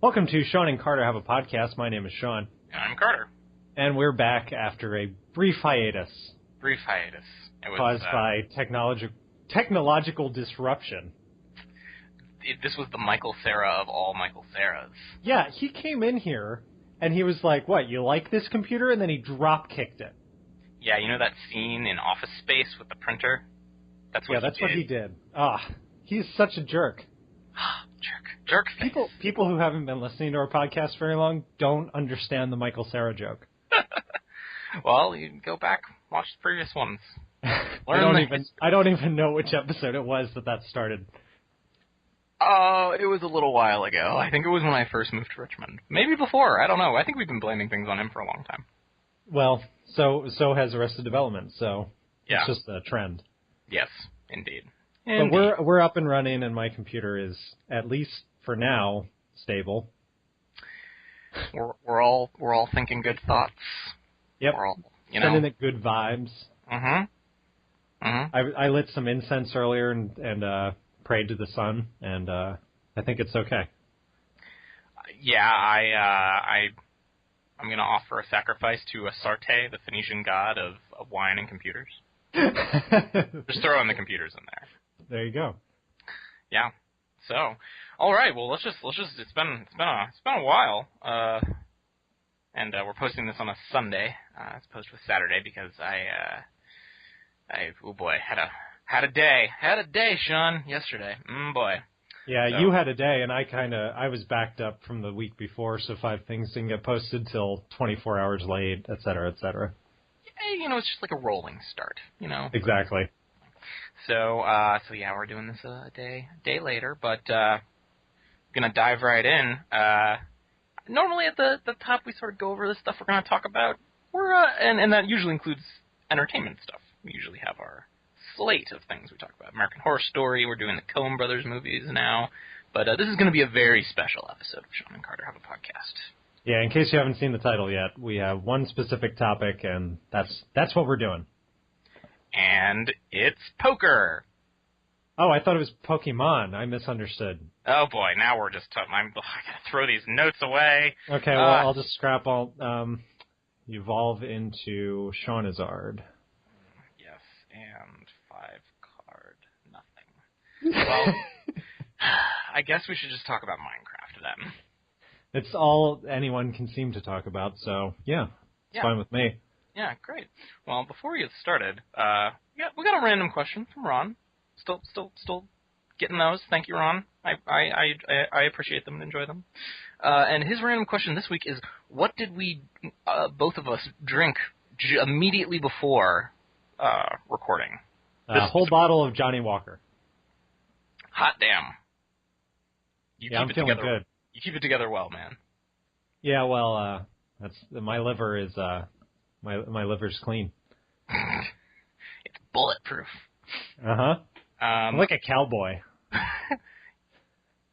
Welcome to Sean and Carter Have a Podcast. My name is Sean. And I'm Carter. And we're back after a brief hiatus. It was caused by technological disruption. This was the Michael Cera of all Michael Ceras. Yeah, he came in here, and he was like, what, you like this computer? And then he drop-kicked it. Yeah, you know that scene in Office Space with the printer? That's what he did. He's such a jerk. Jerk face. People who haven't been listening to our podcast very long don't understand the Michael Cera joke. Well, you can go back, watch the previous ones. I don't even know which episode it was that started. It was a little while ago. I think it was when I first moved to Richmond. Maybe before. I don't know. I think we've been blaming things on him for a long time. Well, so has Arrested Development, so yeah. It's just a trend. Yes, indeed. But we're up and running, and my computer is, at least for now, stable. We're all thinking good thoughts. Yep. We're all, sending it good vibes. Mm-hmm. Mm-hmm. I lit some incense earlier and prayed to the sun, and I think it's okay. Yeah, I'm going to offer a sacrifice to Astarte, the Phoenician god of wine and computers. Just throw in the computers in there. There you go. Yeah. So, all right. Well, let's just. It's been a while. And we're posting this on a Sunday as opposed to a Saturday because oh boy, had a day, Sean, yesterday. Boy. Yeah, so. You had a day, and I was backed up from the week before, so 5 things didn't get posted till 24 hours late, et cetera, et cetera. It's just like a rolling start, Exactly. So yeah, we're doing this a day later, but gonna dive right in. Normally at the top we sort of go over the stuff we're gonna talk about. And that usually includes entertainment stuff. We usually have our slate of things we talk about. American Horror Story. We're doing the Coen Brothers movies now, but this is gonna be a very special episode of Sean and Carter Have a Podcast. Yeah, in case you haven't seen the title yet, we have one specific topic, and that's what we're doing. And it's poker. Oh, I thought it was Pokemon. I misunderstood. Oh boy, now we're just I gotta throw these notes away. Okay, well, I'll just scrap all. Evolve into Shaunazard. Yes, and 5-card nothing. Well, I guess we should just talk about Minecraft then. It's all anyone can seem to talk about, so yeah, it's fine with me. Yeah, great. Well, before we get started, we got a random question from Ron. Still getting those. Thank you, Ron. I appreciate them and enjoy them. And his random question this week is: what did we both of us drink immediately before recording? A whole bottle of Johnny Walker. Hot damn! I'm feeling good. You keep it together well, man. Yeah, well, that's my liver is my liver's clean. It's bulletproof. Uh-huh. I'm like a cowboy.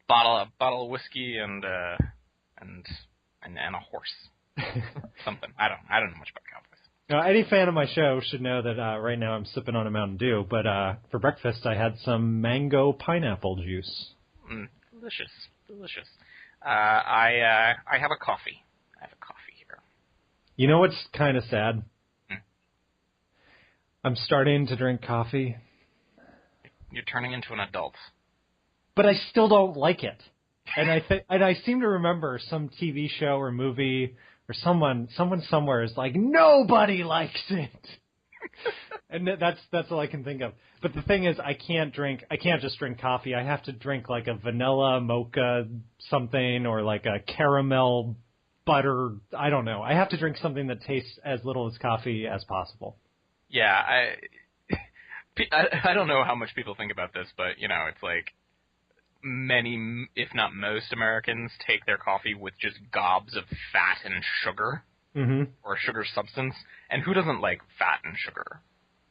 bottle of whiskey and a horse. Something. I don't know much about cowboys. Now, any fan of my show should know that right now I'm sipping on a Mountain Dew, but for breakfast I had some mango pineapple juice. Delicious. I have a coffee. Here. You know what's kind of sad? I'm starting to drink coffee. You're turning into an adult. But I still don't like it. And I seem to remember some TV show or movie or someone somewhere is like, nobody likes it. And that's all I can think of. But the thing is, I can't just drink coffee. I have to drink like a vanilla mocha something or like a caramel butter. I don't know. I have to drink something that tastes as little as coffee as possible. Yeah, I don't know how much people think about this, but, it's like many, if not most Americans take their coffee with just gobs of fat and sugar or sugar substance. And who doesn't like fat and sugar?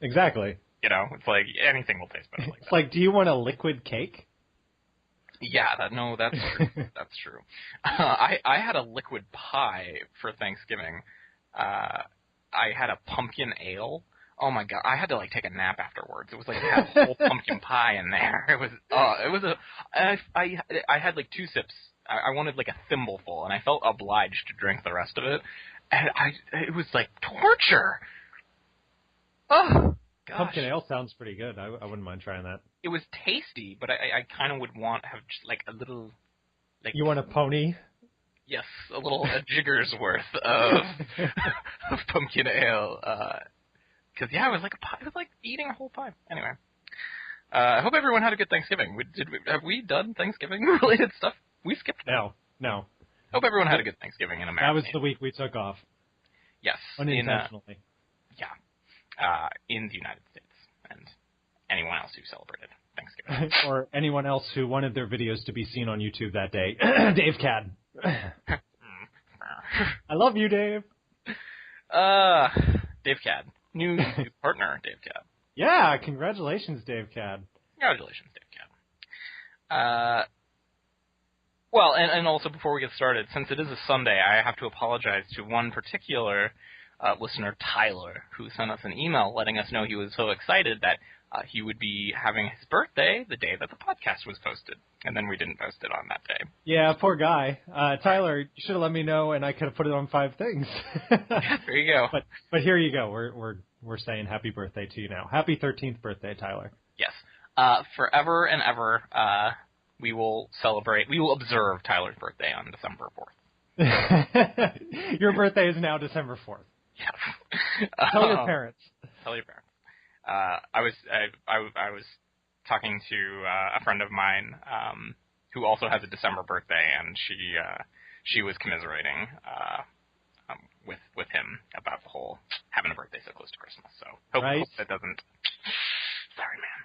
Exactly. It's like anything will taste better like that. It's like, do you want a liquid cake? Yeah, that's true. That's true. I had a liquid pie for Thanksgiving. I had a pumpkin ale. Oh my god! I had to take a nap afterwards. It was like I had a whole pumpkin pie in there. I had 2 sips I wanted like a thimbleful, and I felt obliged to drink the rest of it. And it was like torture. Oh, gosh. Pumpkin ale sounds pretty good. I wouldn't mind trying that. It was tasty, but I kind of would want to have just like a little. Like, you want a pony? Yes, a jigger's worth of pumpkin ale. Because it was like eating a whole pie. Anyway, I hope everyone had a good Thanksgiving. Have we done Thanksgiving related stuff? We skipped. No. Hope everyone had a good Thanksgiving in America. That was the week we took off. Yes, unintentionally. In the United States and anyone else who celebrated Thanksgiving, or anyone else who wanted their videos to be seen on YouTube that day. Dave Cad. I love you, Dave. Dave Cad. New partner, Dave Cad. Yeah, congratulations, Dave Cad. Congratulations, Dave Cad. Well, and also before we get started, since it is a Sunday, I have to apologize to one particular listener, Tyler, who sent us an email letting us know he was so excited that he would be having his birthday the day that the podcast was posted. And then we didn't post it on that day. Yeah, poor guy. Tyler, you should have let me know, and I could have put it on 5 things. There you go. But here you go. We're saying happy birthday to you now. Happy 13th birthday, Tyler. Yes. Forever and ever, we will observe Tyler's birthday on December 4th. Your birthday is now December 4th. Yes. Tell your parents. Tell your parents. I was talking to a friend of mine who also has a December birthday, and she was commiserating with him about the whole having a birthday so close to Christmas. So hope that doesn't. Sorry, man.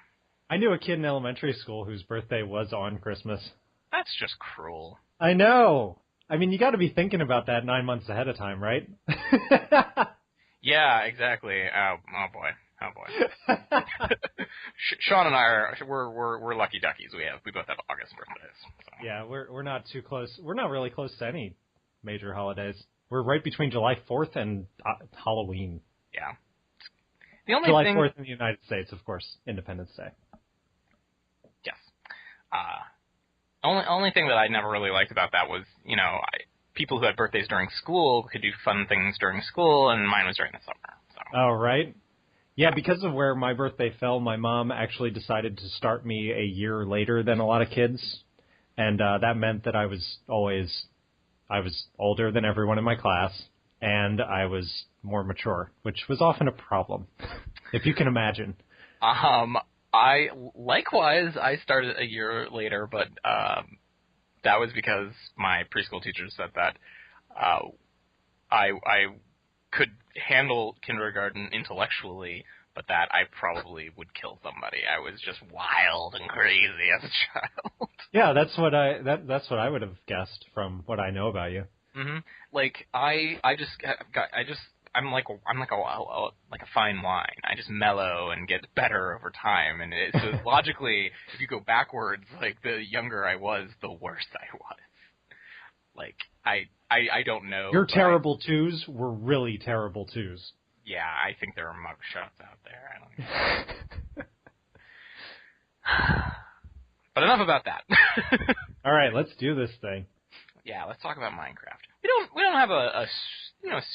I knew a kid in elementary school whose birthday was on Christmas. That's just cruel. I know. I mean, you got to be thinking about that 9 months ahead of time, right? Yeah, exactly. Oh boy. Sean and I we're lucky duckies. We both have August birthdays. So. Yeah, we're not too close. We're not really close to any major holidays. We're right between July 4th and Halloween. Yeah. The only July 4th in the United States, of course, Independence Day. Yes. Only thing that I never really liked about that was, people who had birthdays during school could do fun things during school, and mine was during the summer. So. Oh, right. Yeah, because of where my birthday fell, my mom actually decided to start me a year later than a lot of kids, and that meant that I was older than everyone in my class, and I was more mature, which was often a problem, if you can imagine. I started a year later, but that was because my preschool teacher said that I could handle kindergarten intellectually, but that I probably would kill somebody. I was just wild and crazy as a child. Yeah, that's what I would have guessed from what I know about you. Mm-hmm. Like I'm like a fine wine. I just mellow and get better over time. And so logically, if you go backwards, like the younger I was, the worse I was. Like I don't know. Your terrible twos were really terrible twos. Yeah, I think there are mugshots out there. I don't know. But enough about that. All right, let's do this thing. Yeah, let's talk about Minecraft. We don't have a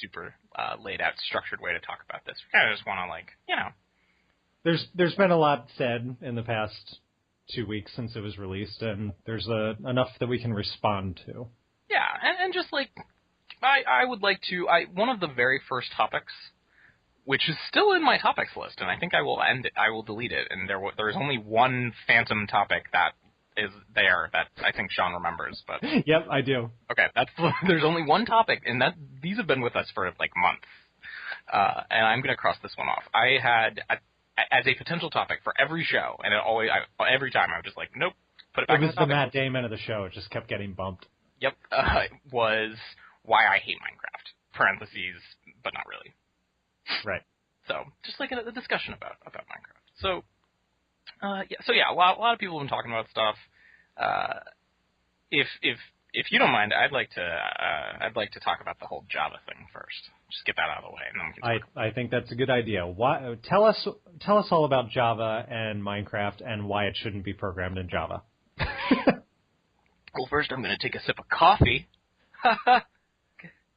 super laid out structured way to talk about this. We kind of just want to There's been a lot said in the past 2 weeks since it was released, and there's enough that we can respond to. Yeah, and just like I would like to one of the very first topics, which is still in my topics list, and I think I will delete it. And there's only one phantom topic that is there that I think Sean remembers, but yep, I do. Okay, there's only one topic, and these have been with us for like months, and I'm going to cross this one off. I had as a potential topic for every show, and every time I was just like, nope, put it back. It was in the the Matt Damon of the show; it just kept getting bumped. Yep, was why I hate Minecraft. Parentheses, but not really. Right. So just like a discussion about Minecraft. So. A lot of people have been talking about stuff. If you don't mind, I'd like to talk about the whole Java thing first. Just get that out of the way, and then we can talk. I think that's a good idea. Tell us all about Java and Minecraft and why it shouldn't be programmed in Java. Well, first I'm going to take a sip of coffee.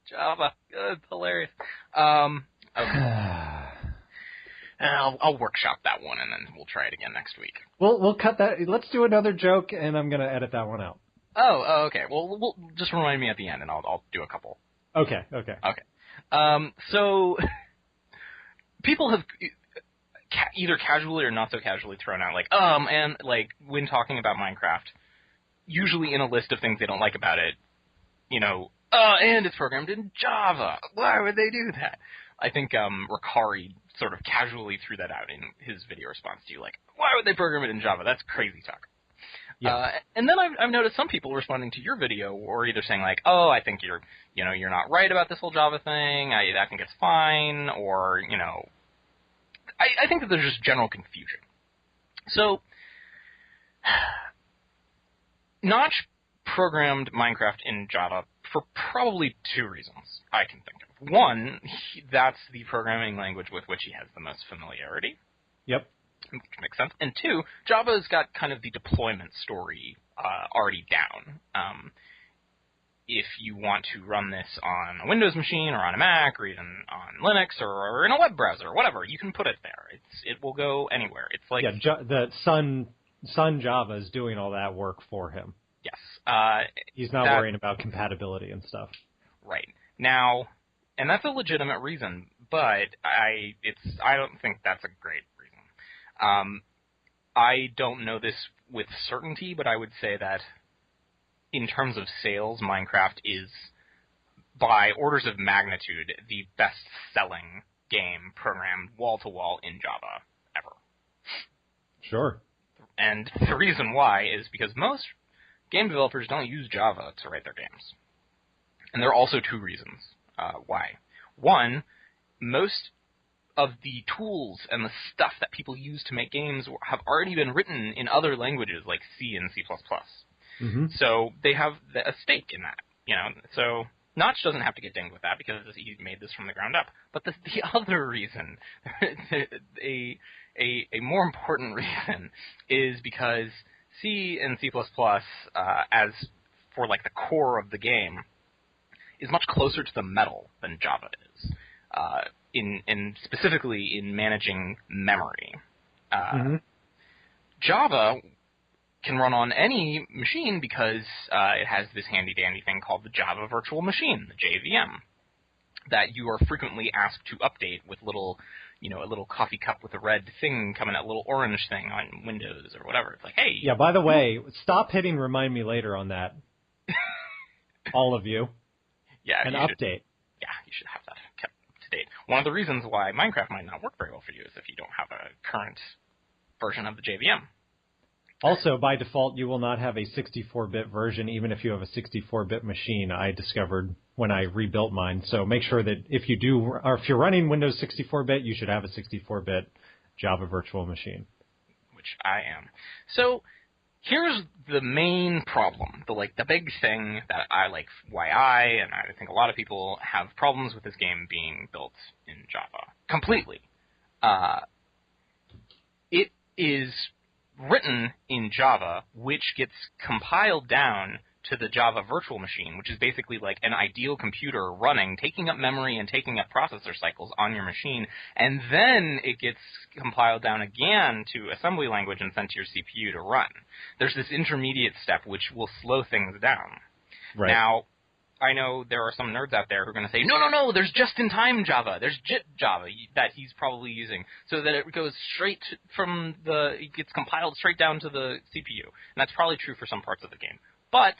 Java. Good. Hilarious. Okay. I'll workshop that one, and then we'll try it again next week. We'll cut that. Let's do another joke, and I'm going to edit that one out. Oh, okay. Well, we'll just remind me at the end, and I'll do a couple. Okay. So people have either casually or not so casually thrown out, like, and, like, when talking about Minecraft, usually in a list of things they don't like about it, and it's programmed in Java. Why would they do that? I think Ricari sort of casually threw that out in his video response to you, like, why would they program it in Java? That's crazy talk. Yeah. And then I've noticed some people responding to your video or either saying, like, oh, I think you're not right about this whole Java thing. I think it's fine, or, I think that there's just general confusion. So, Notch programmed Minecraft in Java for probably two reasons I can think of. One, that's the programming language with which he has the most familiarity. Yep. Which makes sense. And two, Java's got kind of the deployment story already down. If you want to run this on a Windows machine or on a Mac or even on Linux or in a web browser or whatever, you can put it there. It will go anywhere. It's like the Sun Java is doing all that work for him. Yes. He's not worrying about compatibility and stuff. Right. Now, and that's a legitimate reason, but I don't think that's a great reason. I don't know this with certainty, but I would say that in terms of sales, Minecraft is, by orders of magnitude, the best-selling game programmed wall-to-wall in Java ever. Sure. And the reason why is because most game developers don't use Java to write their games. And there are also two reasons why. One, most of the tools and the stuff that people use to make games have already been written in other languages like C and C++. Mm-hmm. So they have a stake in that, So Notch doesn't have to get dinged with that because he made this from the ground up. But the other reason, a more important reason, is because C and C++, as for like the core of the game, is much closer to the metal than Java is. In specifically in managing memory. Java can run on any machine because it has this handy-dandy thing called the Java Virtual Machine, the JVM, that you are frequently asked to update with a little coffee cup with a red thing coming out, a little orange thing on Windows or whatever. It's like, hey. Yeah, by the way, stop hitting remind me later on that. All of you. Yeah. And update. You should have that kept up to date. One of the reasons why Minecraft might not work very well for you is if you don't have a current version of the JVM. Also, by default, you will not have a 64-bit version, even if you have a 64-bit machine, I discovered when I rebuilt mine. So make sure that if you're running Windows 64-bit, you should have a 64-bit Java virtual machine. Which I am. So here's the main problem, the big thing that why I think a lot of people have problems with this game being built in Java. Completely. It is written in Java, which gets compiled down to the Java virtual machine, which is basically like an ideal computer running, taking up memory and taking up processor cycles on your machine, and then it gets compiled down again to assembly language and sent to your CPU to run. There's this intermediate step which will slow things down. Right. Now, I know there are some nerds out there who are going to say, no, there's just-in-time Java. There's JIT Java that he's probably using, so that it goes straight from it gets compiled straight down to the CPU. And that's probably true for some parts of the game. But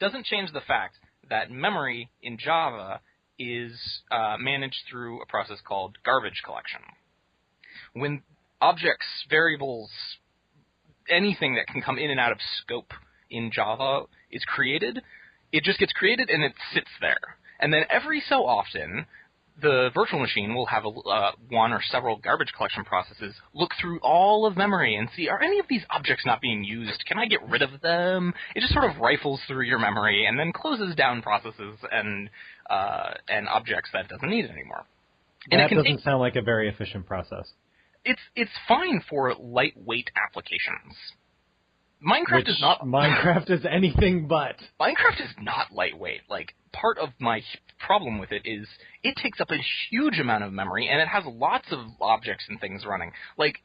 doesn't change the fact that memory in Java is managed through a process called garbage collection. When objects, variables, anything that can come in and out of scope in Java is created, it just gets created and it sits there. And then every so often, the virtual machine will have one or several garbage collection processes look through all of memory and see, are any of these objects not being used? Can I get rid of them? It just sort of rifles through your memory and then closes down processes and objects that it doesn't need anymore. And that doesn't sound like a very efficient process. It's fine for lightweight applications. Minecraft is not... Minecraft is anything but. Minecraft is not lightweight. Like, part of my problem with it is it takes up a huge amount of memory, and it has lots of objects and things running. Like,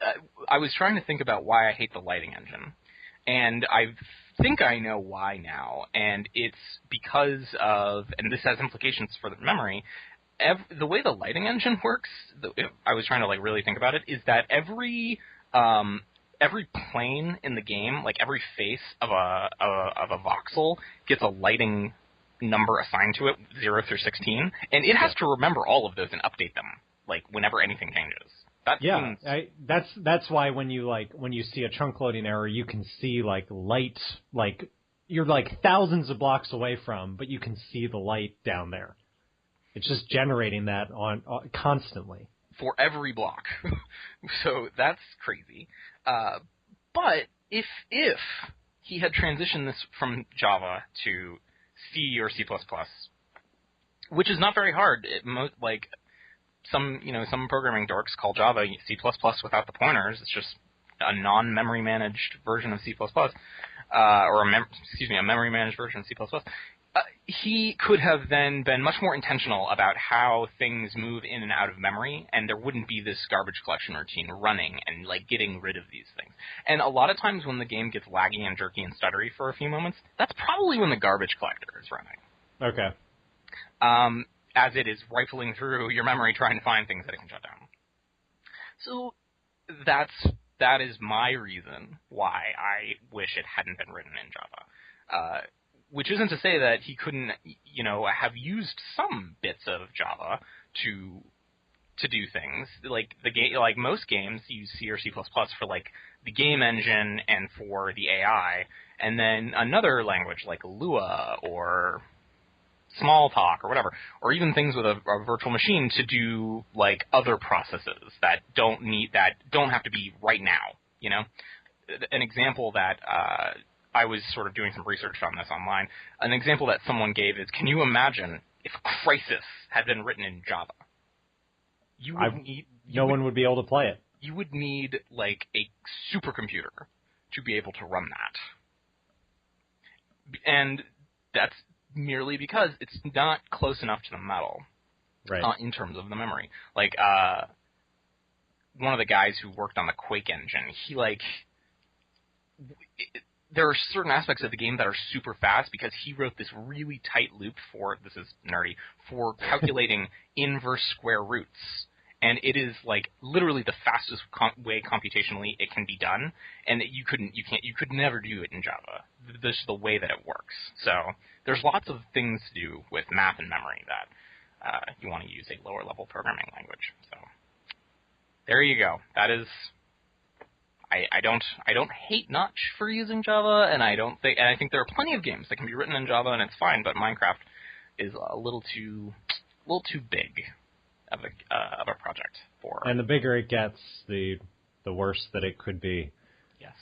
I was trying to think about why I hate the lighting engine, and I think I know why now, and it's because of, and this has implications for the memory, the way the lighting engine works, I was trying to, like, really think about it, is that every plane in the game, like every face of a voxel, gets a lighting number assigned to it, 0 through 16, and it has to remember all of those and update them, like whenever anything changes. That's why when you see a chunk loading error, you can see like light, like you're like thousands of blocks away from, but you can see the light down there. It's just generating that on constantly. For every block. So that's crazy. But if he had transitioned this from Java to C or C++, which is not very hard, some programming dorks call Java C++ without the pointers. It's just a non-memory managed version of C++, or a memory managed version of C++. He could have then been much more intentional about how things move in and out of memory, and there wouldn't be this garbage collection routine running and, like, getting rid of these things. And a lot of times when the game gets laggy and jerky and stuttery for a few moments, that's probably when the garbage collector is running. Okay. As it is rifling through your memory trying to find things that it can shut down. So that is my reason why I wish it hadn't been written in Java. Which isn't to say that he couldn't, have used some bits of Java to do things. Like like most games use C or C++ for like the game engine and for the AI, and then another language like Lua or Smalltalk or whatever, or even things with a virtual machine to do like other processes that don't have to be right now. An example that I was sort of doing some research on this online. An example that someone gave is, can you imagine if Crysis had been written in Java? No one would be able to play it. You would need, like, a supercomputer to be able to run that. And that's merely because it's not close enough to the metal, right? In terms of the memory. Like, one of the guys who worked on the Quake engine, there are certain aspects of the game that are super fast because he wrote this really tight loop this is nerdy, for calculating inverse square roots. And it is like literally the fastest way computationally it can be done. And you could never do it in Java. This is the way that it works. So there's lots of things to do with math and memory that you want to use a lower level programming language. So there you go. That is... I don't hate Notch for using Java, and I think there are plenty of games that can be written in Java and it's fine, but Minecraft is a little too big of a project for. And the bigger it gets, the worse that it could be. Yes.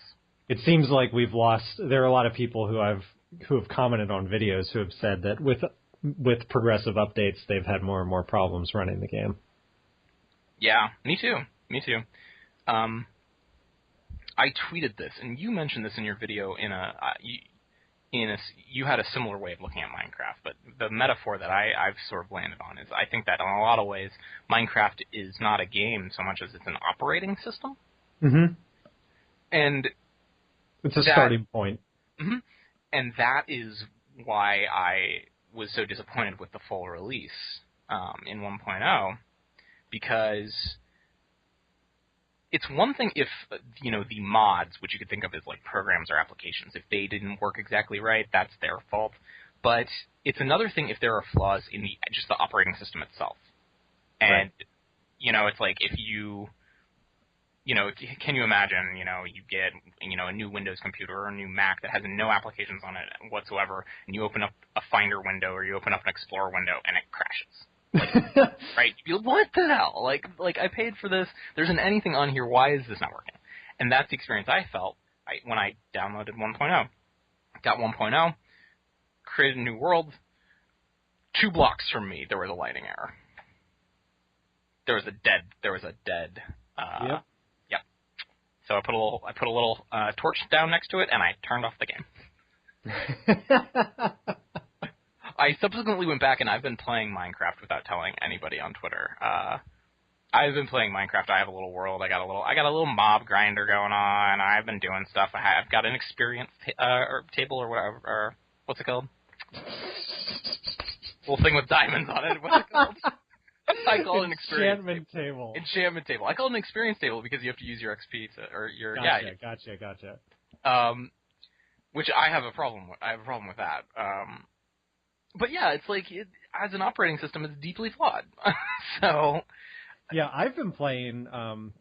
It seems like we've lost. There are a lot of people who have commented on videos who have said that with progressive updates, they've had more and more problems running the game. Yeah, me too. I tweeted this, and you mentioned this in your video you had a similar way of looking at Minecraft, but the metaphor that I've sort of landed on is I think that in a lot of ways, Minecraft is not a game so much as it's an operating system. Mm-hmm. And it's a starting point. Mm-hmm. And that is why I was so disappointed with the full release in 1.0, because... It's one thing if, the mods, which you could think of as like programs or applications, if they didn't work exactly right, that's their fault. But it's another thing if there are flaws in just the operating system itself. And, right. It's like if can you imagine, you get, a new Windows computer or a new Mac that has no applications on it whatsoever, and you open up a Finder window or you open up an Explorer window and it crashes. Right? You'd be like, what the hell? Like I paid for this. There isn't anything on here. Why is this not working? And that's the experience I felt when I downloaded 1.0. Got 1.0, created a new world. 2 blocks from me, there was a lighting error. There was a dead. Yep. Yep. So I put a little torch down next to it, and I turned off the game. I subsequently went back, and I've been playing Minecraft without telling anybody on Twitter. I've been playing Minecraft. I have a little world. I got a little mob grinder going on. I've been doing stuff. I've got an experience table or whatever. Or what's it called? Little thing with diamonds on it. What's it called? I call it an enchantment table. Enchantment table. I call it an experience table because you have to use your XP or your Gotcha. Which I have a problem with. I have a problem with that. But yeah, it's like as an operating system, it's deeply flawed. So. Yeah, I've been playing,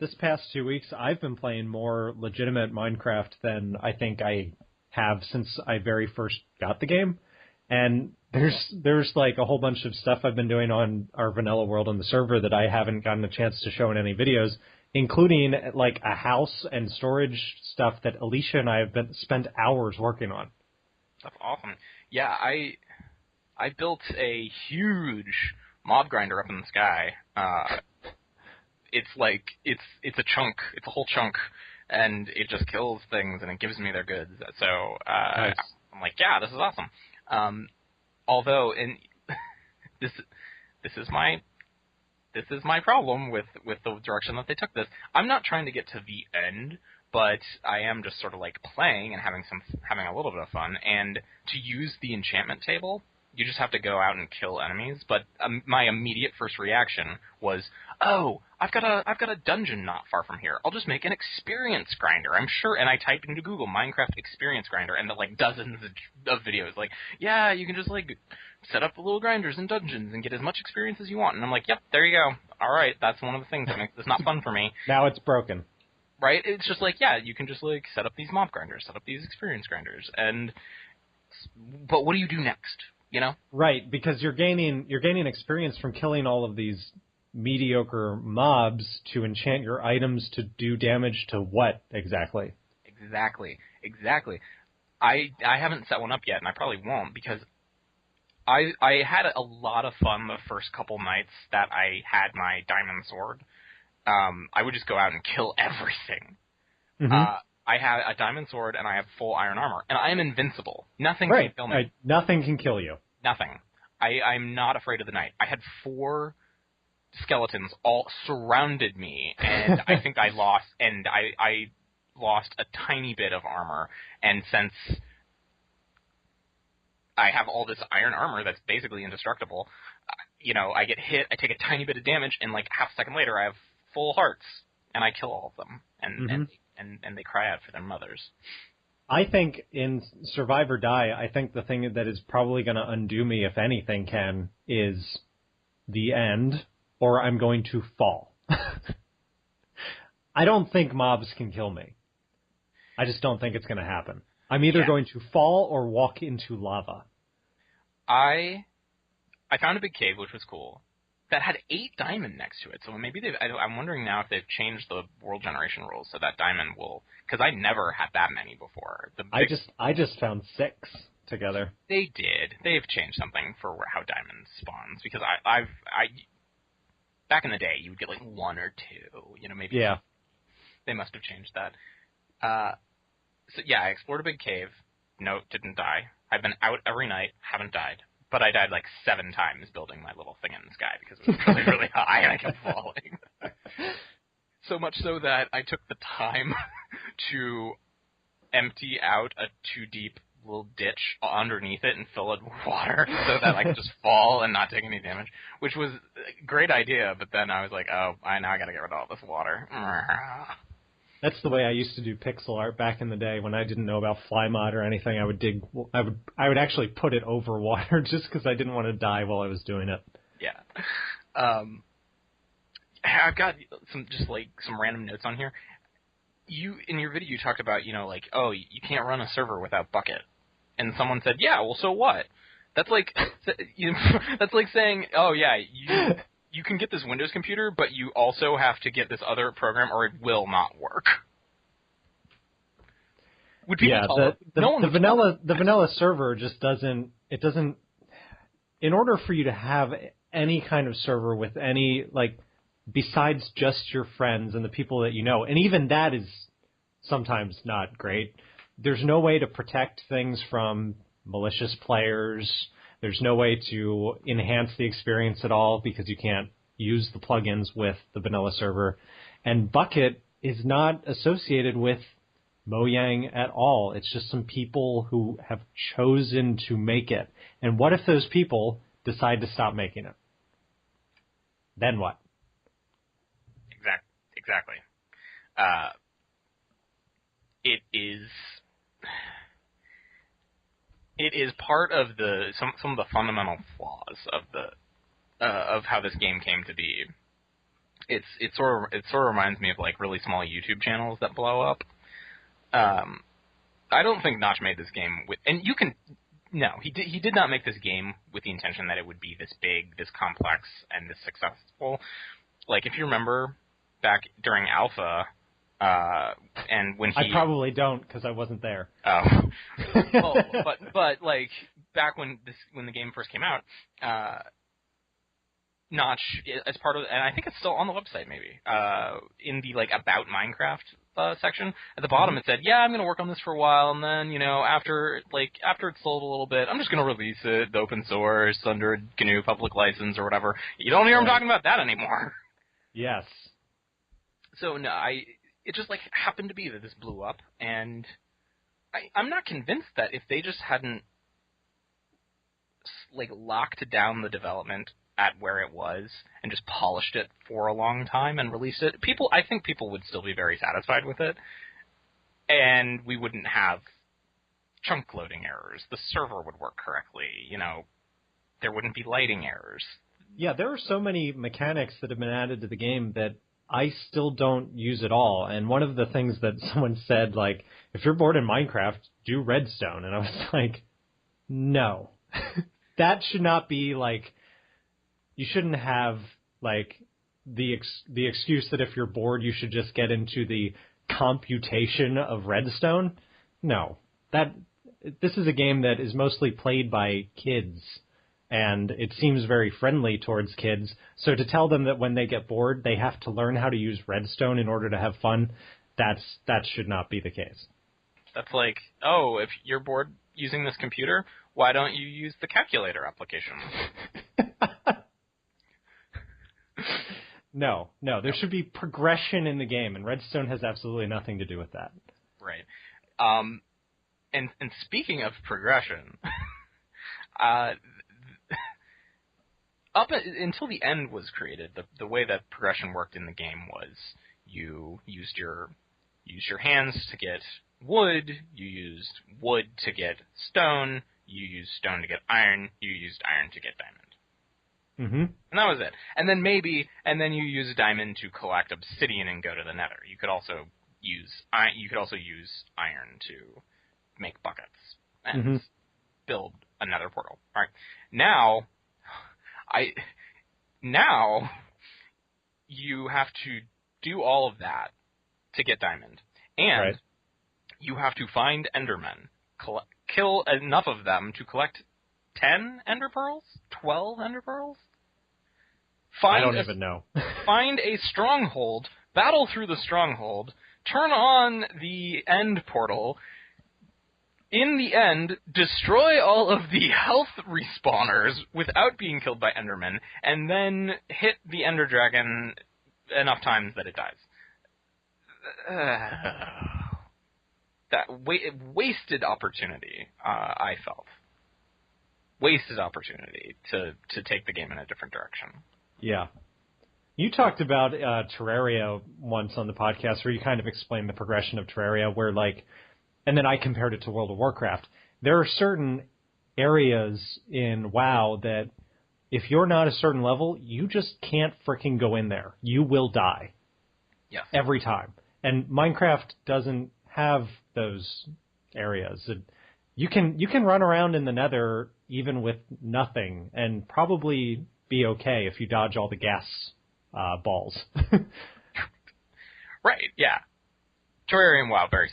this past 2 weeks, I've been playing more legitimate Minecraft than I think I have since I very first got the game. And there's like a whole bunch of stuff I've been doing on our vanilla world on the server that I haven't gotten a chance to show in any videos, including like a house and storage stuff that Alicia and I have spent hours working on. That's awesome. Yeah, I built a huge mob grinder up in the sky. It's like it's a chunk, it's a whole chunk, and it just kills things and it gives me their goods. So nice. I'm like, yeah, this is awesome. Although, and this is my problem with the direction that they took this. I'm not trying to get to the end, but I am just sort of like playing and having a little bit of fun. And to use the enchantment table, you just have to go out and kill enemies. But my immediate first reaction was, oh, I've got a dungeon not far from here. I'll just make an experience grinder. I'm sure. And I typed into Google Minecraft experience grinder, and like dozens of videos. Like, yeah, you can just like set up the little grinders in dungeons and get as much experience as you want. And I'm like, yep, there you go. All right, that's one of the things that makes this not fun for me. Now it's broken. Right? It's just like, yeah, you can just like set up these mob grinders, set up these experience grinders, but what do you do next? You know? Right, because you're gaining experience from killing all of these mediocre mobs to enchant your items to do damage to what exactly? Exactly. I haven't set one up yet, and I probably won't, because I had a lot of fun the first couple nights that I had my diamond sword. I would just go out and kill everything. Mm-hmm. I have a diamond sword, and I have full iron armor, and I am invincible. Nothing can kill me. Right. Nothing can kill you. Nothing. I'm not afraid of the night. I had 4 skeletons all surrounded me, and I think I lost a tiny bit of armor, and since I have all this iron armor that's basically indestructible, I get hit, I take a tiny bit of damage, and like half a second later I have full hearts, and I kill all of them, and they cry out for their mothers. I think in Survive or Die, I think the thing that is probably going to undo me, if anything can, is the end, or I'm going to fall. I don't think mobs can kill me. I just don't think it's going to happen. I'm either going to fall or walk into lava. I found a big cave, which was cool, that had 8 diamond next to it. So maybe I'm wondering now if they've changed the world generation rules so that diamond will, because I never had that many before. I just found 6 together. They did. They've changed something for how diamond spawns, because I back in the day you would get like 1 or 2. Maybe. Yeah. They must have changed that. So yeah, I explored a big cave. No, didn't die. I've been out every night. Haven't died. But I died like 7 times building my little thing in the sky because it was really, really high and I kept falling. So much so that I took the time to empty out a 2-deep little ditch underneath it and fill it with water so that I could just fall and not take any damage, which was a great idea. But then I was like, oh, now I got to get rid of all this water. That's the way I used to do pixel art back in the day when I didn't know about fly mod or anything. I would actually put it over water just because I didn't want to die while I was doing it. Yeah. I've got some random notes on here. In your video you talked about, oh, you can't run a server without Bucket. And someone said, yeah, well, so what? That's like that's like saying, oh yeah, you can get this Windows computer, but you also have to get this other program, or it will not work. Would people the vanilla server just doesn't. It doesn't. In order for you to have any kind of server with any besides just your friends and the people that you know, and even that is sometimes not great. There's no way to protect things from malicious players. There's no way to enhance the experience at all because you can't use the plugins with the vanilla server. And Bucket is not associated with Mojang at all. It's just some people who have chosen to make it. And what if those people decide to stop making it? Then what? Exactly. It is part of some of the fundamental flaws of how this game came to be. It sort of reminds me of like really small YouTube channels that blow up. I don't think Notch made this game he did not make this game with the intention that it would be this big, this complex, and this successful. Like, if you remember back during Alpha, and when I probably don't because I wasn't there. Oh, but like back when the game first came out, Notch, as part of, and I think it's still on the website maybe, in the like about Minecraft section at the bottom, it said, yeah, I'm going to work on this for a while, and then, you know, after it's sold a little bit, I'm just going to release it, the open source, under a GNU public license or whatever. You don't hear him talking about that anymore. Yes. So, no, it just, like, happened to be that this blew up, and I'm not convinced that if they just hadn't, like, locked down the development at where it was and just polished it for a long time and released it, I think people would still be very satisfied with it, and we wouldn't have chunk loading errors. The server would work correctly. You know, there wouldn't be lighting errors. Yeah, there are so many mechanics that have been added to the game that I still don't use at all. And one of the things that someone said, like, if you're bored in Minecraft, do redstone. And I was like, no. That should not be, like, you shouldn't have, like, the excuse that if you're bored, you should just get into the computation of redstone. No. This is a game that is mostly played by kids, and it seems very friendly towards kids. So to tell them that when they get bored, they have to learn how to use redstone in order to have fun, that should not be the case. That's like, oh, if you're bored using this computer, why don't you use the calculator application? No. There should be progression in the game, and redstone has absolutely nothing to do with that. Right. And speaking of progression, up until the end was created, the way that progression worked in the game was you used your hands to get wood, you used wood to get stone, you used stone to get iron, you used iron to get diamond. Mm-hmm. And that was it. And then you use a diamond to collect obsidian and go to the Nether. You could also use iron to make buckets and build a Nether portal. All right. Now you have to do all of that to get diamond, and you have to find Endermen, kill enough of them to collect 10 Ender Pearls, 12 Ender Pearls. I don't even know. Find a stronghold, battle through the stronghold, turn on the end portal. In the end, destroy all of the health respawners without being killed by Endermen, and then hit the Ender Dragon enough times that it dies. That wasted opportunity, I felt. Wasted opportunity to take the game in a different direction. Yeah. You talked about Terraria once on the podcast where you kind of explained the progression of Terraria where, like, and then I compared it to World of Warcraft. There are certain areas in WoW that if you're not a certain level, you just can't freaking go in there. You will die. Yeah. Every time. And Minecraft doesn't have those areas. You can run around in the Nether even with nothing and probably be okay if you dodge all the gas balls. Right, yeah. Terraria and WoW, very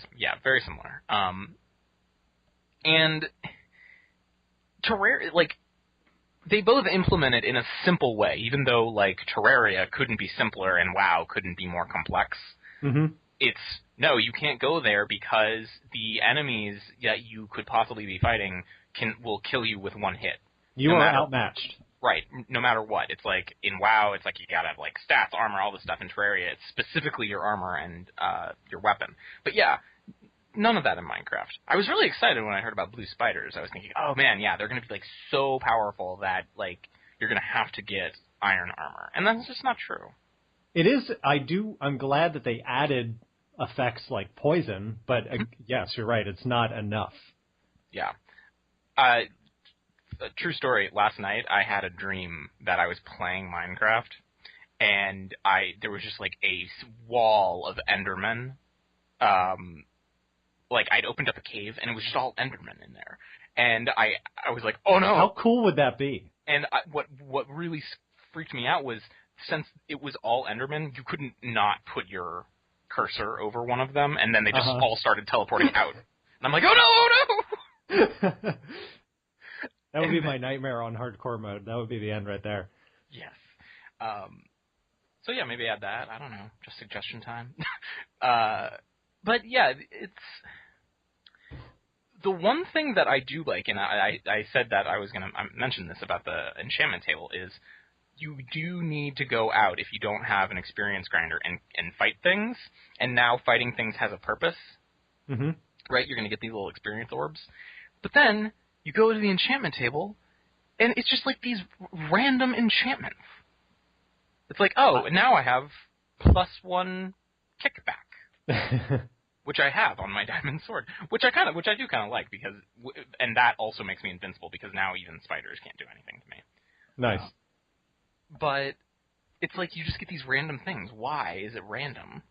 similar. And Terraria, like, they both implement it in a simple way, even though, like, Terraria couldn't be simpler and WoW couldn't be more complex. Mm-hmm. no, you can't go there because the enemies that you could possibly be fighting will kill you with one hit. You are outmatched. Right, no matter what. It's like, in WoW, it's like you gotta have, like, stats, armor, all this stuff. In Terraria, it's specifically your armor and your weapon. But yeah, none of that in Minecraft. I was really excited when I heard about blue spiders. I was thinking, oh man, yeah, they're gonna be, like, so powerful that, like, you're gonna have to get iron armor. And that's just not true. It is, I'm glad that they added effects like poison, but yes, you're right, it's not enough. Yeah. A true story, last night I had a dream that I was playing Minecraft, and there was just like a wall of Endermen. Like I'd opened up a cave, and it was just all Endermen in there. And I was like, oh no! How cool would that be? And what really freaked me out was, since it was all Endermen, you couldn't not put your cursor over one of them, and then they just all started teleporting out. And I'm like, oh no! That would be my nightmare on hardcore mode. That would be the end right there. Yes. So yeah, maybe add that. I don't know. Just suggestion time. But yeah, it's the one thing that I do like, and I said that I was going to mention this about the enchantment table, is you do need to go out if you don't have an experience grinder and fight things. And now fighting things has a purpose. Mm-hmm. Right? You're going to get these little experience orbs. But then you go to the enchantment table, and it's just like these random enchantments. It's like, oh, now I have +1 kickback, which I have on my diamond sword, which I do kind of like, because, and that also makes me invincible, because now even spiders can't do anything to me. Nice. But it's like you just get these random things. Why is it random?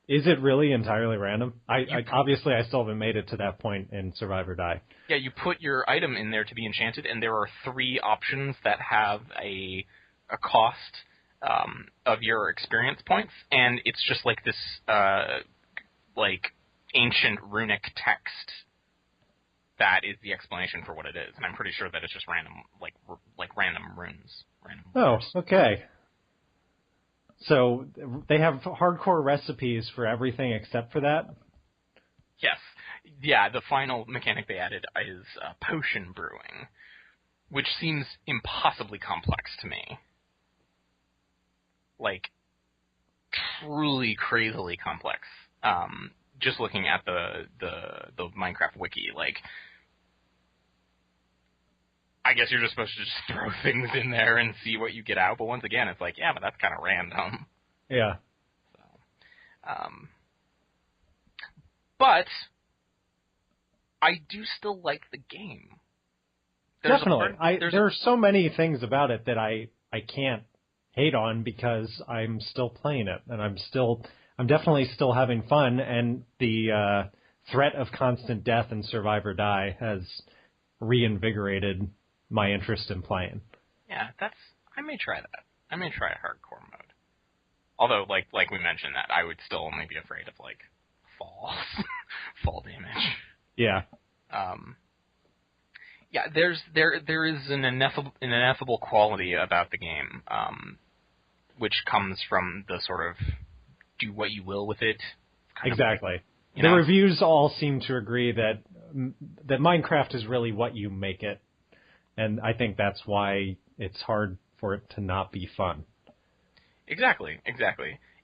Is it really entirely random? Obviously I still haven't made it to that point in Survive or Die. Yeah, you put your item in there to be enchanted, and there are 3 options that have a cost of your experience points, and it's just like this like ancient runic text that is the explanation for what it is. And I'm pretty sure that it's just random, like random runes. Letters. Okay. So they have hardcore recipes for everything except for that? Yes. Yeah, the final mechanic they added is potion brewing, which seems impossibly complex to me. Like, truly crazily complex. Just looking at the Minecraft wiki, like, I guess you're just supposed to just throw things in there and see what you get out. But once again, it's like, yeah, but that's kind of random. Yeah. So, but I do still like the game. Definitely. There are so many things about it that I can't hate on, because I'm still playing it, and I'm definitely still having fun, and the threat of constant death in Survive or Die has reinvigorated my interest in playing. Yeah, I may try that. I may try a hardcore mode. Although, like we mentioned, that I would still only be afraid of, like, fall damage. Yeah. Yeah, there is an ineffable quality about the game, which comes from the sort of do what you will with it. Exactly. The reviews all seem to agree that Minecraft is really what you make it, and I think that's why it's hard for it to not be fun. Exactly.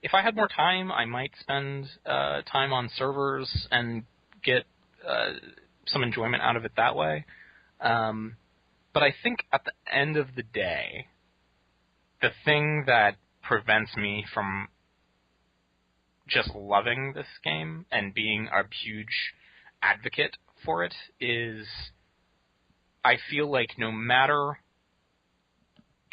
If I had more time, I might spend time on servers and get some enjoyment out of it that way. But I think at the end of the day, the thing that prevents me from just loving this game and being a huge advocate for it is, I feel like no matter,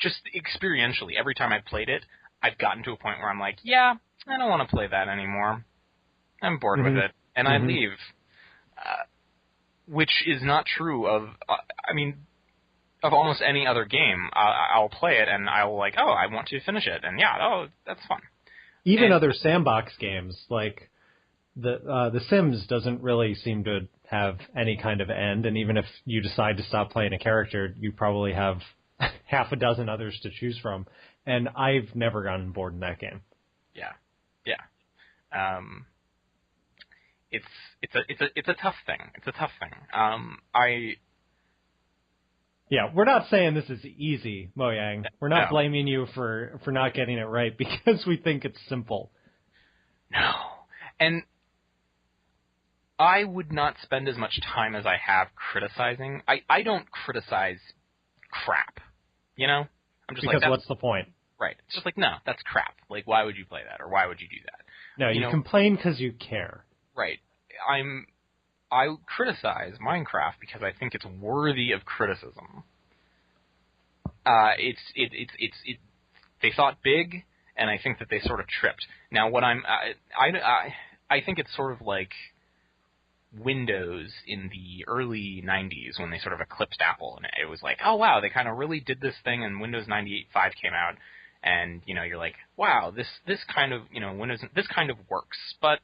just experientially, every time I've played it, I've gotten to a point where I'm like, yeah, I don't want to play that anymore. I'm bored with it. And I leave. Which is not true of almost any other game. I'll play it and I'll like, oh, I want to finish it. And yeah, that's fun. Even other sandbox games, like the Sims doesn't really seem to have any kind of end, and even if you decide to stop playing a character, you probably have half a dozen others to choose from, and I've never gotten bored in that game. Yeah. It's a tough thing. It's a tough thing. Yeah, we're not saying this is easy, Mojang. We're not blaming you for not getting it right because we think it's simple. No. And I would not spend as much time as I have criticizing. I don't criticize crap, you know? I'm just because what's the point? Right. It's just like, no, that's crap. Like, why would you play that, or why would you do that? No, you complain because you care. Right. I criticize Minecraft because I think it's worthy of criticism. They thought big, and I think that they sort of tripped. Now, what I think it's sort of like Windows in the early 90s when they sort of eclipsed Apple, and it was like, oh wow, they kind of really did this thing, and Windows 98.5 came out, and you're like, wow, this kind of Windows, this kind of works, but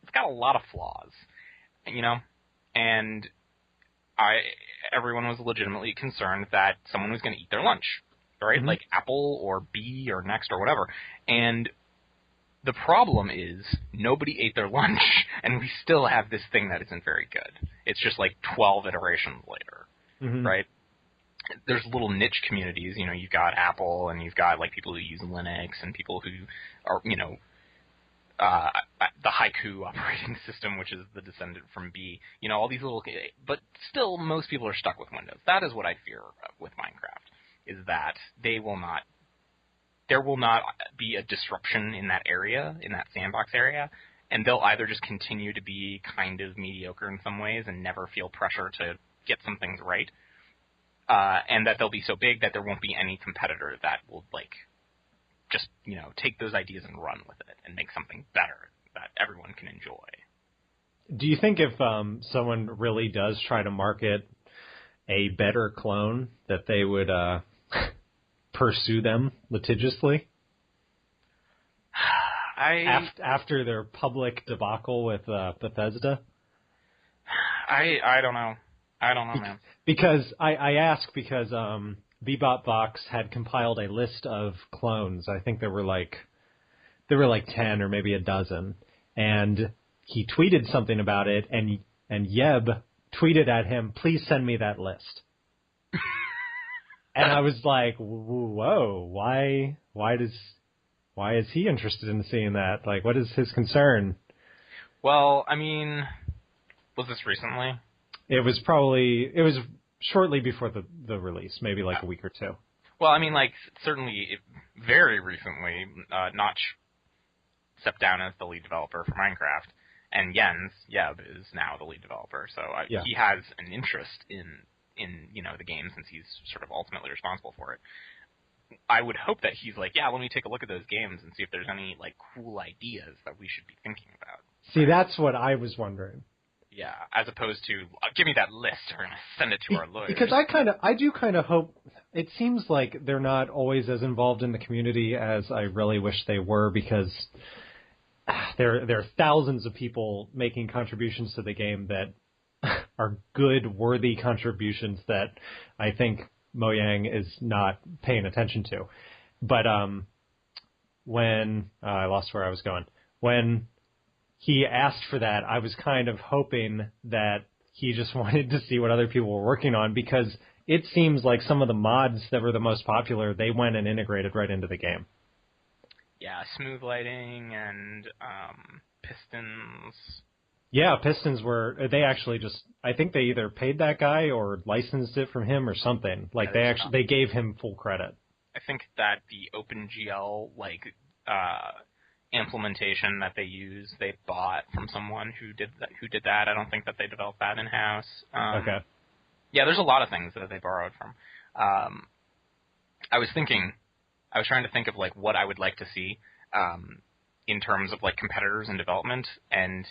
it's got a lot of flaws, and everyone was legitimately concerned that someone was going to eat their lunch, right? Mm-hmm. Like Apple or B or Next or whatever, and the problem is nobody ate their lunch, and we still have this thing that isn't very good. It's just like 12 iterations later, mm-hmm. right? There's little niche communities. You've got Apple, and you've got like people who use Linux, and people who are, the Haiku operating system, which is the descendant from B. All these little, but still, most people are stuck with Windows. That is what I fear with Minecraft, is that there will not be a disruption in that area, in that sandbox area, and they'll either just continue to be kind of mediocre in some ways and never feel pressure to get some things right, and that they'll be so big that there won't be any competitor that will, just, take those ideas and run with it and make something better that everyone can enjoy. Do you think if someone really does try to market a better clone that they would pursue them litigiously? After their public debacle with Bethesda? I don't know. I don't know, man. Because I ask because BebopVox had compiled a list of clones. I think there were like 10 or maybe a dozen, and he tweeted something about it, and Yeb tweeted at him, "Please send me that list." And I was like, "Whoa, why is he interested in seeing that? Like, what is his concern?" Well, I mean, was this recently? It was shortly before the release, maybe like a week or two. Well, I mean, certainly very recently, Notch stepped down as the lead developer for Minecraft, and Yeb is now the lead developer, so he has an interest in the game since he's sort of ultimately responsible for it. I would hope that he's like, yeah, let me take a look at those games and see if there's any cool ideas that we should be thinking about. See, that's what I was wondering. Yeah, as opposed to, give me that list, we're going to send it to our lawyers. Because I do kind of hope, it seems like they're not always as involved in the community as I really wish they were, because there are thousands of people making contributions to the game that are good, worthy contributions that I think Mojang is not paying attention to. But when, I lost where I was going, when he asked for that, I was kind of hoping that he just wanted to see what other people were working on, because it seems like some of the mods that were the most popular, they went and integrated right into the game. Yeah, smooth lighting and pistons. Yeah, pistons they actually just, I think they either paid that guy or licensed it from him or something. They gave him full credit. I think that the OpenGL, implementation that they bought from someone who did that. I don't think that they developed that in-house. Okay. Yeah, there's a lot of things that they borrowed from. I was trying to think of what I would like to see in terms of competitors in development, and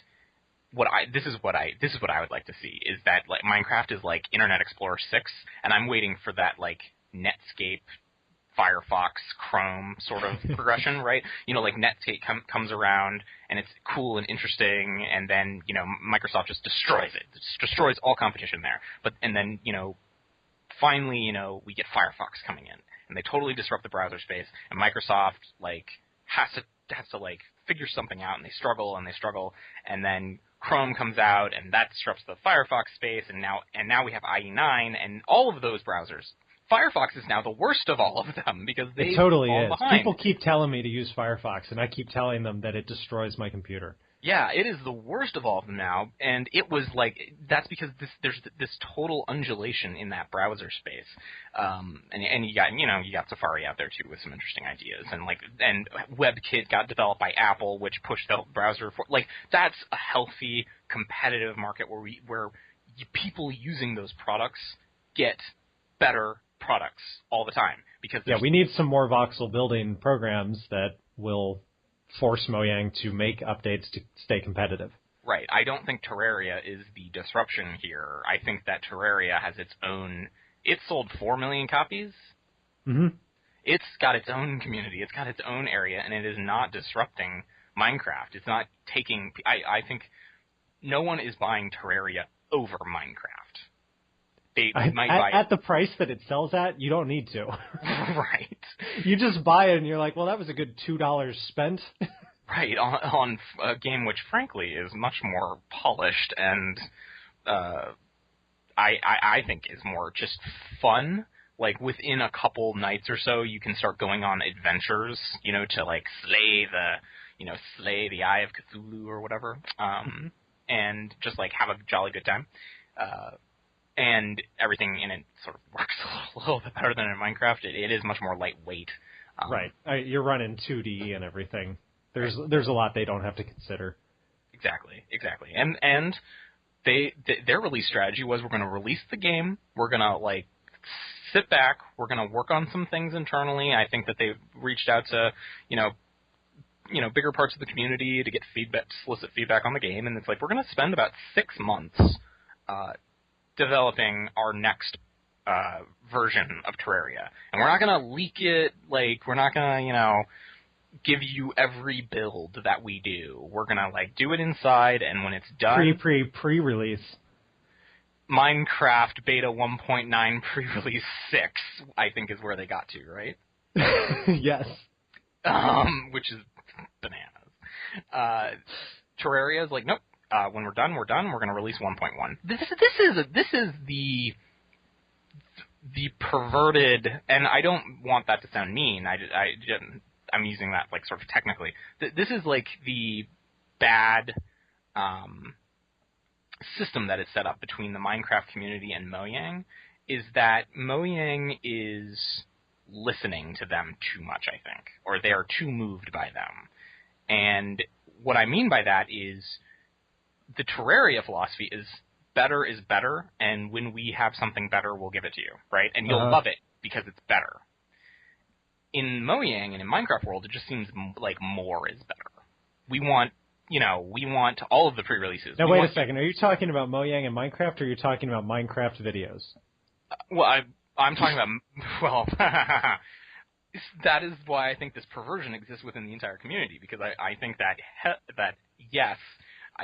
this is what I would like to see is that Minecraft is like Internet Explorer 6, and I'm waiting for that Netscape, Firefox, Chrome sort of progression, right? Netscape comes around, and it's cool and interesting, and then, Microsoft just destroys it. Just destroys all competition there. And then, finally, we get Firefox coming in, and they totally disrupt the browser space, and Microsoft, has to figure something out, and they struggle, and then Chrome comes out, and that disrupts the Firefox space, and now we have IE9, and all of those browsers. Firefox is now the worst of all of them because they totally fall is. behind. People keep telling me to use Firefox, and I keep telling them that it destroys my computer. Yeah, it is the worst of all of them now, and it was like that's because there's this total undulation in that browser space, and you got Safari out there too with some interesting ideas, and WebKit got developed by Apple, which pushed the browser for that's a healthy competitive market where people using those products get better products all the time because we need some more voxel building programs that will force Mojang to make updates to stay competitive. Right. I don't think Terraria is the disruption here. I think that Terraria has its own... It sold 4 million copies. Mm-hmm. It's got its own community. It's got its own area, and it is not disrupting Minecraft. It's not taking... I think no one is buying Terraria over Minecraft. They might buy it. At the price that it sells at, you don't need to. Right. You just buy it and you're like, well, that was a good $2 spent. Right, on a game which, frankly, is much more polished and I think is more just fun. Like, within a couple nights or so, you can start going on adventures, to, slay the Eye of Cthulhu or whatever, and just, have a jolly good time. And everything in it sort of works a little bit better than in Minecraft. It is much more lightweight. Right. You're running 2D and everything. There's a lot they don't have to consider. Exactly. And their release strategy was we're going to release the game. We're going to sit back. We're going to work on some things internally. I think that they've reached out to bigger parts of the community to get feedback, solicit feedback on the game. And it's we're going to spend about 6 months developing our next version of Terraria. And we're not going to leak it, we're not going to, give you every build that we do. We're going to, do it inside, and when it's done... Pre-release. Minecraft Beta 1.9 pre-release 6, I think is where they got to, right? Yes. Which is bananas. Terraria is nope. When we're done. We're going to release 1.1. This is the perverted, and I don't want that to sound mean. I'm using that sort of technically. This is the bad system that is set up between the Minecraft community and Mojang. Is that Mojang is listening to them too much, I think, or they are too moved by them. And what I mean by that is, the Terraria philosophy is better, and when we have something better, we'll give it to you, right? And you'll love it because it's better. In Mojang and in Minecraft world, it just seems like more is better. We want all of the pre-releases. Now, wait a second. Are you talking about Mojang and Minecraft, or are you talking about Minecraft videos? I'm talking about, that is why I think this perversion exists within the entire community, because I think that yes,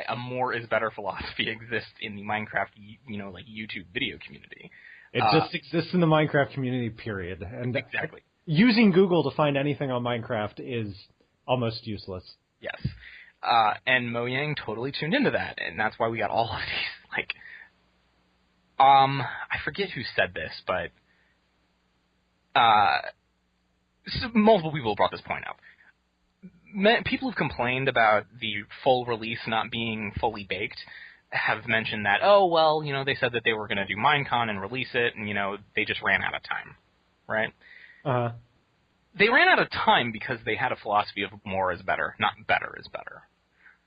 a more is better philosophy exists in the Minecraft, YouTube video community. It just exists in the Minecraft community, period. And exactly. Using Google to find anything on Minecraft is almost useless. Yes. And Mojang totally tuned into that, and that's why we got all of these, I forget who said this, but, multiple people brought this point up. People who've complained about the full release not being fully baked have mentioned that, they said that they were going to do Minecon and release it, and, they just ran out of time, right? Uh-huh. They ran out of time because they had a philosophy of more is better, not better is better.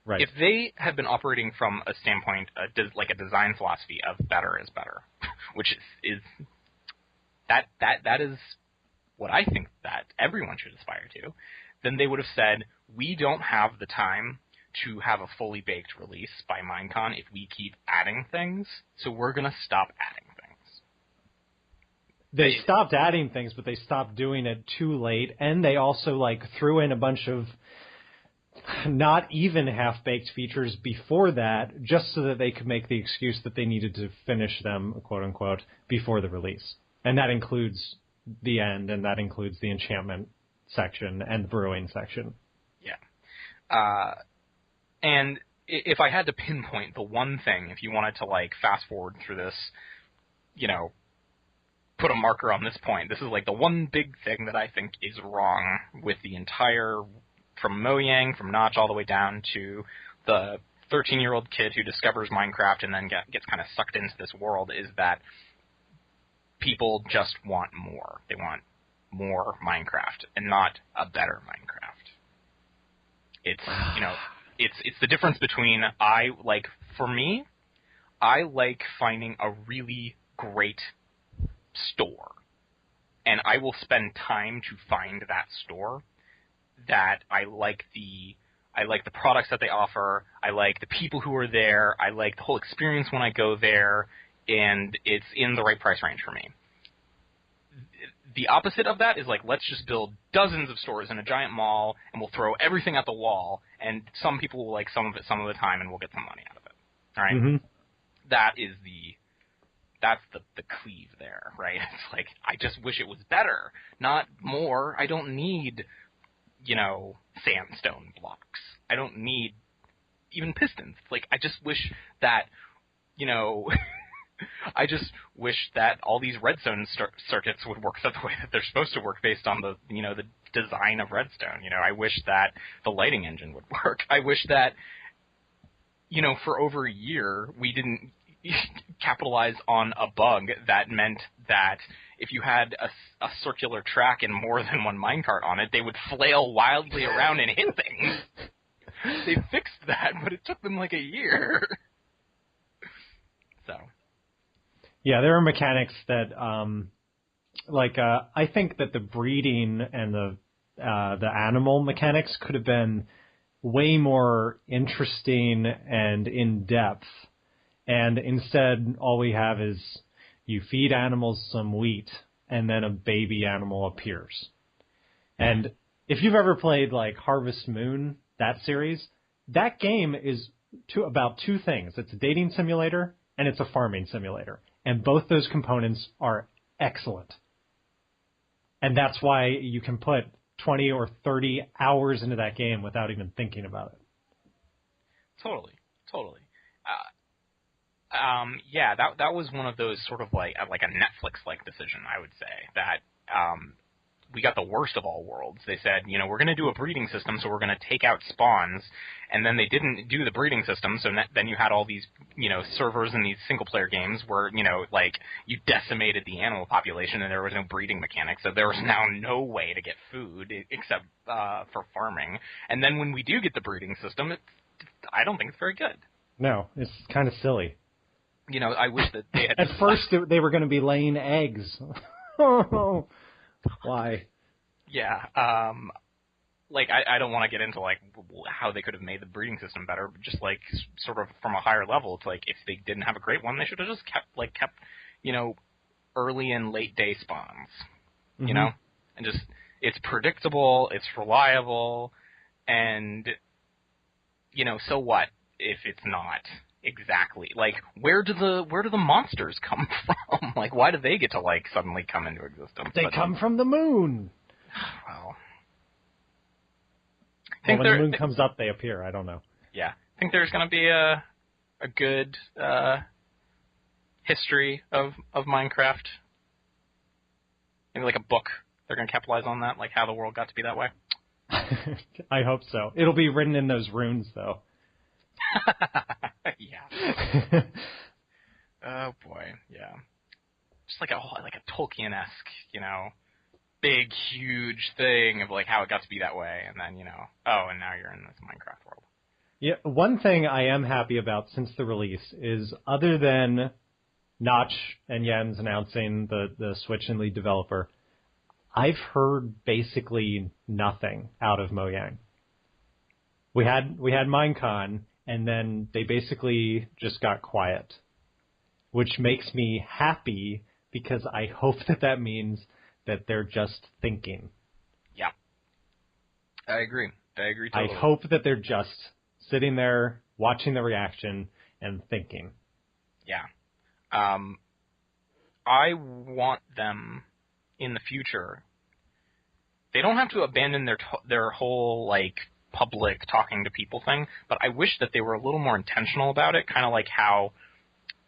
Right. If they had been operating from a standpoint, a design philosophy of better is better, which is that is what I think that everyone should aspire to, then they would have said, we don't have the time to have a fully baked release by Minecon if we keep adding things, so we're going to stop adding things. They stopped adding things, but they stopped doing it too late, and they also threw in a bunch of not even half-baked features before that, just so that they could make the excuse that they needed to finish them, quote-unquote, before the release. And that includes the end, and that includes the enchantment section and the brewing section. Yeah. And if I had to pinpoint the one thing, if you wanted to, like, fast forward through this, you know, put a marker on this point, this is, like, the one big thing that I think is wrong with the entire, from Mojang, from Notch all the way down to the 13-year-old kid who discovers Minecraft and then gets kind of sucked into this world, is that people just want more. They want more Minecraft and not a better Minecraft. It's, you know, it's the difference between, for me, I like finding a really great store, and I will spend time to find that store, that I like the products that they offer, I like the people who are there, I like the whole experience when I go there, and it's in the right price range for me. The opposite of that is, like, let's just build dozens of stores in a giant mall, and we'll throw everything at the wall, and some people will like some of it some of the time, and we'll get some money out of it. All right? Mm-hmm. That's the cleave there, right? It's like, I just wish it was better, not more. I don't need, you know, sandstone blocks. I don't need even pistons. Like, I just wish that, you know... I just wish that all these redstone circuits would work the way that they're supposed to work based on the, you know, the design of redstone. You know, I wish that the lighting engine would work. I wish that, you know, for over a year we didn't capitalize on a bug that meant that if you had a circular track and more than one minecart on it, they would flail wildly around and hit things. They fixed that, but it took them like a year. So... Yeah, there are mechanics that, I think that the breeding and the animal mechanics could have been way more interesting and in depth. And instead, all we have is you feed animals some wheat, and then a baby animal appears. And if you've ever played, like, Harvest Moon, that series, that game is about two things. It's a dating simulator, and it's a farming simulator. And both those components are excellent. And that's why you can put 20 or 30 hours into that game without even thinking about it. Totally. Yeah, that was one of those sort of like a Netflix-like decision, I would say, that we got the worst of all worlds. They said, you know, we're going to do a breeding system, so we're going to take out spawns, and then they didn't do the breeding system, so then you had all these, you know, servers in these single-player games where, you know, like, you decimated the animal population and there was no breeding mechanics, so there was now no way to get food except for farming. And then when we do get the breeding system, I don't think it's very good. No, it's kind of silly. You know, I wish that they had... At first, they were going to be laying eggs. Why? Yeah, like, I don't want to get into, like, how they could have made the breeding system better, but just, like, sort of from a higher level, it's like, if they didn't have a great one, they should have just kept, you know, early and late day spawns, you know? And just, it's predictable, it's reliable, and, you know, so what if it's not exactly? Like, where do the monsters come from? Like, why do they get to, like, suddenly come into existence? They come from the moon. Well, when the moon comes up, they appear. I don't know. Yeah, I think there's going to be a good history of Minecraft. Maybe like a book. They're going to capitalize on that, like how the world got to be that way. I hope so. It'll be written in those runes, though. Yeah. Oh boy, yeah. Just like a Tolkien-esque, you know, big, huge thing of like how it got to be that way, and then, you know, oh, and now you're in this Minecraft world. Yeah, one thing I am happy about since the release is, other than Notch and Jens announcing the Switch and lead developer, I've heard basically nothing out of Mojang. We had Minecon, and then they basically just got quiet, which makes me happy because I hope that means that they're just thinking. Yeah. I agree totally. I hope that they're just sitting there watching the reaction and thinking. Yeah. I want them in the future. They don't have to abandon their whole, like, public talking to people thing, but I wish that they were a little more intentional about it, kind of like how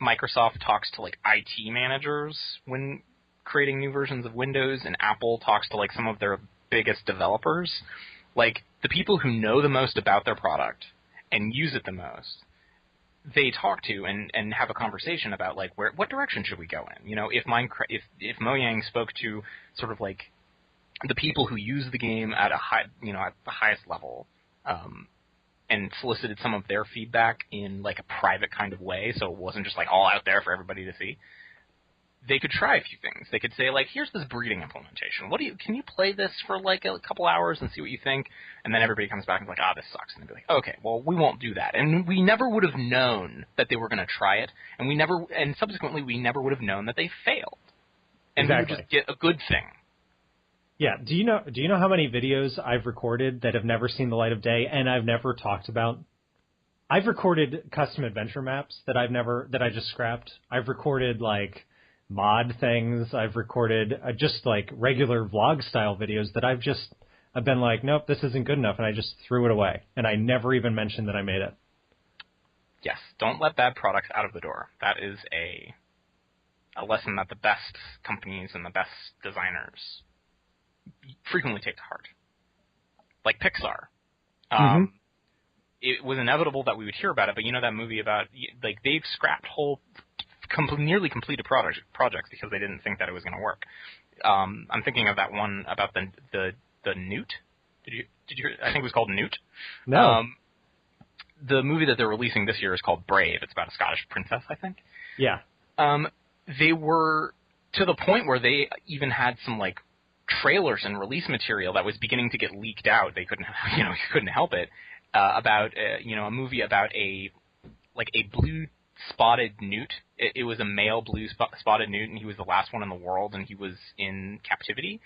Microsoft talks to like IT managers when creating new versions of Windows, and Apple talks to like some of their biggest developers. Like, the people who know the most about their product and use it the most, they talk to and have a conversation about like what direction should we go in. You know, if if Mojang spoke to sort of like the people who use the game at a high, you know, at the highest level, and solicited some of their feedback in like a private kind of way, so it wasn't just like all out there for everybody to see, they could try a few things. They could say, like, here's this breeding implementation. Can you play this for like a couple hours and see what you think? And then everybody comes back and is like, this sucks. And they'd be like, okay, well, we won't do that. And we never would have known that they were going to try it, and subsequently we never would have known that they failed. And we would just get a good thing. Yeah. Do you know how many videos I've recorded that have never seen the light of day and I've never talked about? I've recorded custom adventure maps that I just scrapped. I've recorded like mod things. I've recorded just like regular vlog style videos that I've been like, nope, this isn't good enough, and I just threw it away, and I never even mentioned that I made it. Yes, don't let bad products out of the door. That is a lesson that the best companies and the best designers frequently take to heart. Like Pixar. It was inevitable that we would hear about it, but you know that movie about, like, they've scrapped whole nearly completed projects because they didn't think that it was going to work. I'm thinking of that one about the Newt. Did you I think it was called Newt. No. The movie that they're releasing this year is called Brave. It's about a Scottish princess, I think. Yeah. They were to the point where they even had some like trailers and release material that was beginning to get leaked out. They couldn't help it. About a movie about a blue spotted newt. It was a male blue spotted newt, and he was the last one in the world, and he was in captivity.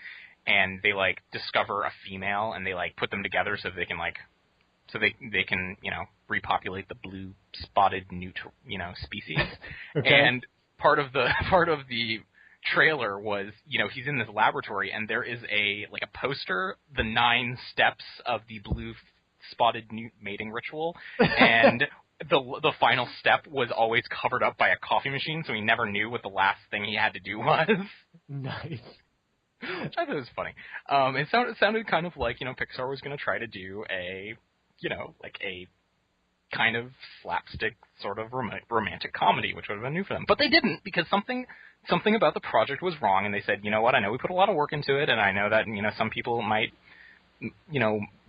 And they like discover a female, and they like put them together so they can repopulate the blue spotted newt species. Okay. And part of the trailer was, he's in this laboratory, and there is a poster, the 9 steps of the blue spotted newt mating ritual, and the final step was always covered up by a coffee machine, so he never knew what the last thing he had to do was. Nice. Which I thought was funny. It sounded kind of like, Pixar was going to try to do a kind of slapstick sort of romantic comedy, which would have been new for them. But they didn't, because something about the project was wrong, and they said, you know what, I know we put a lot of work into it, and I know that, some people might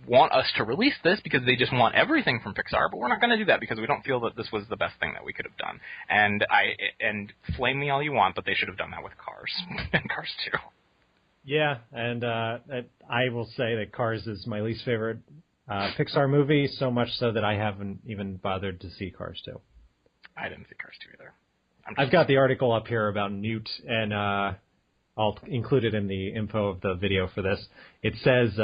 want us to release this because they just want everything from Pixar, but we're not going to do that because we don't feel that this was the best thing that we could have done. And flame me all you want, but they should have done that with Cars and Cars 2. Yeah, and I will say that Cars is my least favorite Pixar movie, so much so that I haven't even bothered to see Cars 2. I didn't see Cars 2 either. I've got the article up here about Newt, and I'll include it in the info of the video for this. It says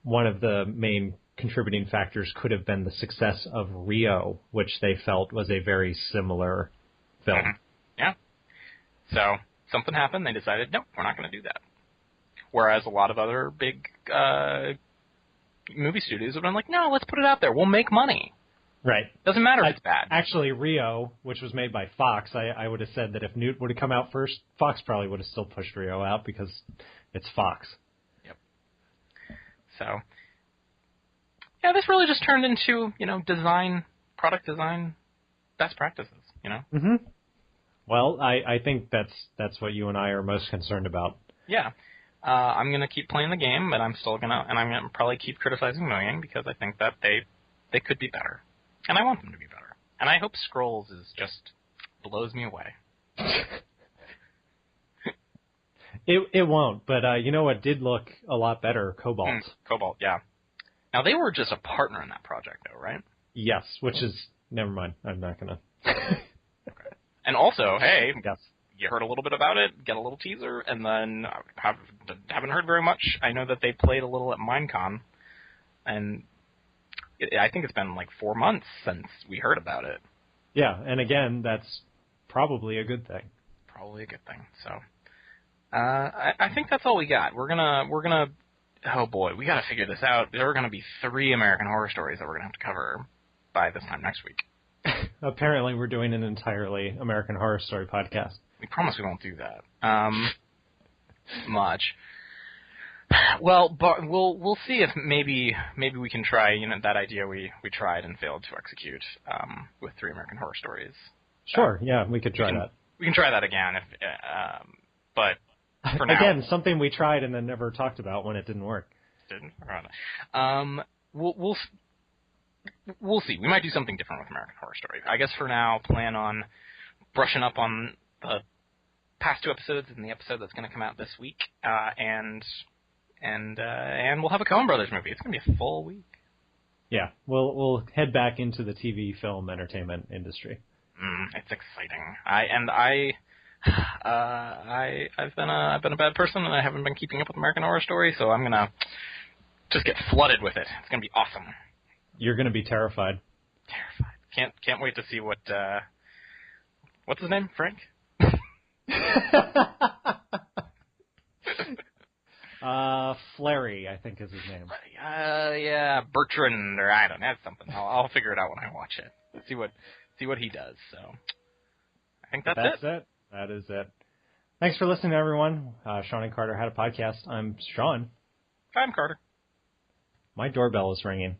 one of the main contributing factors could have been the success of Rio, which they felt was a very similar film. Mm-hmm. Yeah. So something happened. They decided, nope, we're not going to do that. Whereas a lot of other big movie studios have been like, no, let's put it out there. We'll make money. Right. Doesn't matter if it's bad. Actually, Rio, which was made by Fox, I would have said that if Newt would have come out first, Fox probably would have still pushed Rio out because it's Fox. Yep. So, yeah, this really just turned into, product design best practices, Mm-hmm. Well, I think that's what you and I are most concerned about. Yeah. I'm going to keep playing the game, but I'm going to probably keep criticizing Mojang because I think that they could be better. And I want them to be better. And I hope Scrolls just blows me away. It won't, but you know what did look a lot better? Cobalt. Cobalt, yeah. Now, they were just a partner in that project, though, right? Yes, which is... Never mind. I'm not going to... Okay. And also, hey, yes. You heard a little bit about it, get a little teaser, and then haven't heard very much. I know that they played a little at Minecon, and... I think it's been 4 months since we heard about it. Yeah, and again, that's probably a good thing. Probably a good thing. So, I think that's all we got. We're gonna oh boy, we got to figure this out. There are going to be 3 American Horror Stories that we're going to have to cover by this time next week. Apparently, we're doing an entirely American Horror Story podcast. We promise we won't do that. Much. Well, but we'll see if maybe we can try that idea we tried and failed to execute with 3 American Horror Stories. Sure, yeah, we could try that. We can try that again, but for now, again, something we tried and then never talked about when it didn't work. We'll see. We might do something different with American Horror Story. I guess for now, plan on brushing up on the past 2 episodes and the episode that's going to come out this week, and we'll have a Coen Brothers movie. It's going to be a full week. Yeah, we'll head back into the TV, film, entertainment industry. It's exciting. I've been a bad person and I haven't been keeping up with American Horror Story, so I'm gonna just get flooded with it. It's gonna be awesome. You're gonna be terrified. Can't wait to see what what's his name? Frank? Flary, I think is his name. Yeah, Bertrand, or I don't know, something. I'll figure it out when I watch it. See what he does. So I think that's it. That is it. Thanks for listening, everyone. Sean and Carter had a podcast. I'm Sean. I'm Carter. My doorbell is ringing.